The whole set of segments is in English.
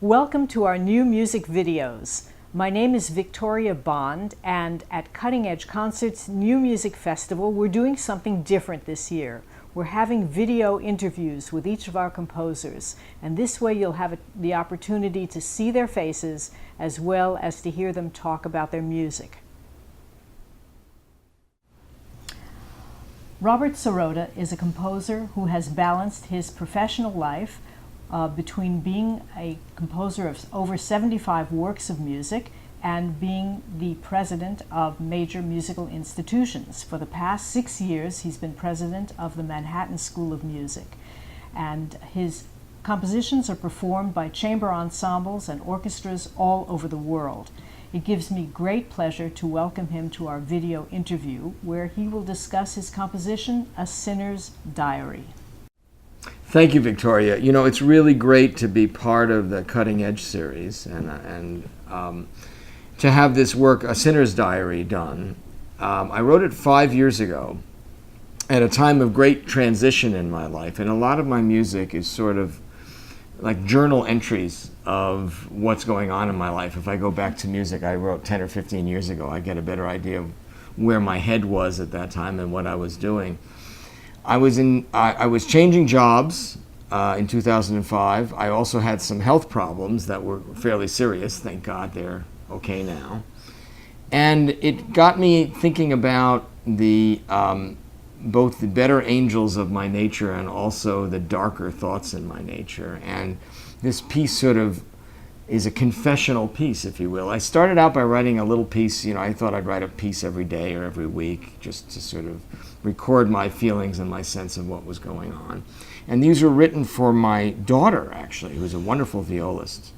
Welcome to our new music videos. My name is Victoria Bond, and at Cutting Edge Concerts New Music Festival, we're doing something different this year. We're having video interviews with each of our composers, and this way you'll have the opportunity to see their faces as well as to hear them talk about their music. Robert Sirota is a composer who has balanced his professional life between being a composer of over 75 works of music and being the president of major musical institutions. For the past 6 years, he's been president of the Manhattan School of Music. And his compositions are performed by chamber ensembles and orchestras all over the world. It gives me great pleasure to welcome him to our video interview, where he will discuss his composition, A Sinner's Diary. Thank you, Victoria. You know, it's really great to be part of the Cutting Edge series and to have this work, A Sinner's Diary, done. I wrote it 5 years ago at a time of great transition in my life, and a lot of my music is sort of like journal entries of what's going on in my life. If I go back to music I wrote 10 or 15 years ago, I get a better idea of where my head was at that time and what I was doing. I was changing jobs in 2005. I also had some health problems that were fairly serious. Thank God they're okay now. And it got me thinking about both the better angels of my nature and also the darker thoughts in my nature. And this piece sort of is a confessional piece, if you will. I started out by writing a little piece. You know, I thought I'd write a piece every day or every week just to sort of record my feelings and my sense of what was going on. And these were written for my daughter, actually, who's a wonderful violist.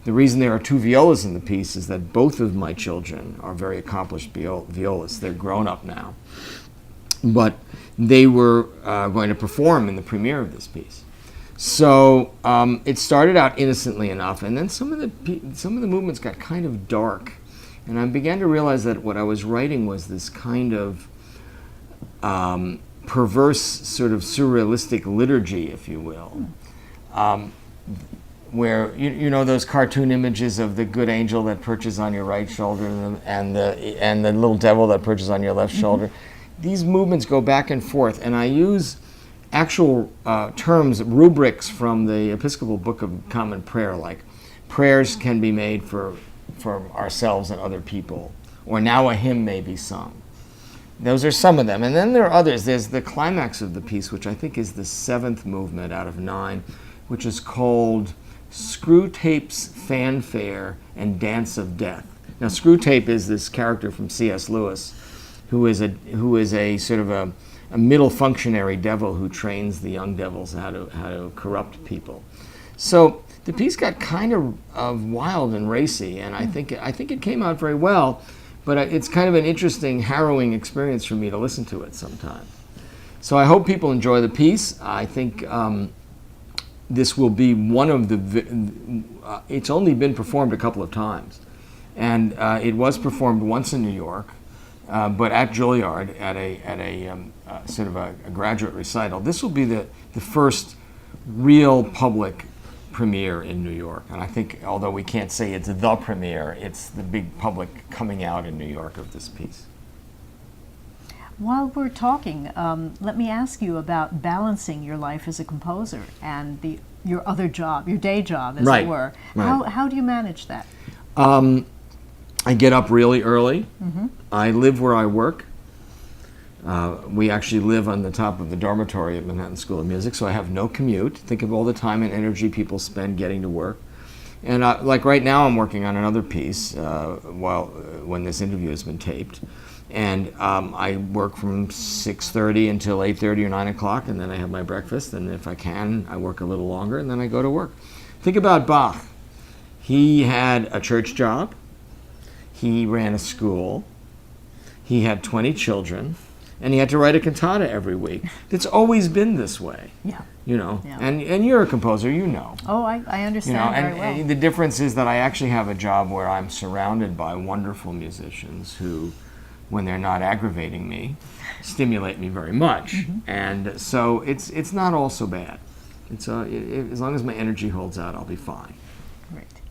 The reason there are two violas in the piece is that both of my children are very accomplished violists. They're grown up now. But they were going to perform in the premiere of this piece. So it started out innocently enough, and then some of the movements got kind of dark, and I began to realize that what I was writing was this kind of perverse, sort of surrealistic liturgy, if you will, where you know those cartoon images of the good angel that perches on your right shoulder and the little devil that perches on your left shoulder. These movements go back and forth, and I use actual terms, rubrics from the Episcopal Book of Common Prayer, like prayers can be made for ourselves and other people, or now a hymn may be sung. Those are some of them. And then there are others. There's the climax of the piece, which I think is the 7th movement out of 9, which is called Screwtape's Fanfare and Dance of Death. Now, Screwtape is this character from C.S. Lewis, who is a sort of a middle functionary devil who trains the young devils how to corrupt people. So the piece got kind of wild and racy, and I think it came out very well, but it's kind of an interesting, harrowing experience for me to listen to it sometimes. So I hope people enjoy the piece. I think this will be one of it's only been performed a couple of times, and it was performed once in New York, but at Juilliard at a sort of a graduate recital. This will be the first real public premiere in New York, and I think, although we can't say it's the premiere, it's the big public coming out in New York of this piece. While we're talking, let me ask you about balancing your life as a composer and your other job, your day job, as it were. Right. How do you manage that? I get up really early. Mm-hmm. I live where I work. We actually live on the top of the dormitory at Manhattan School of Music, so I have no commute. Think of all the time and energy people spend getting to work. And like right now, I'm working on another piece when this interview has been taped. And I work from 6:30 until 8:30 or 9 o'clock, and then I have my breakfast, and if I can, I work a little longer, and then I go to work. Think about Bach. He had a church job. He ran a school. He had 20 children. And he had to write a cantata every week. It's always been this way. Yeah. You know, yeah. And you're a composer, you know. Oh, I understand, you know, very well. And the difference is that I actually have a job where I'm surrounded by wonderful musicians who, when they're not aggravating me, stimulate me very much. Mm-hmm. And so it's not all so bad. As long as my energy holds out, I'll be fine. Right.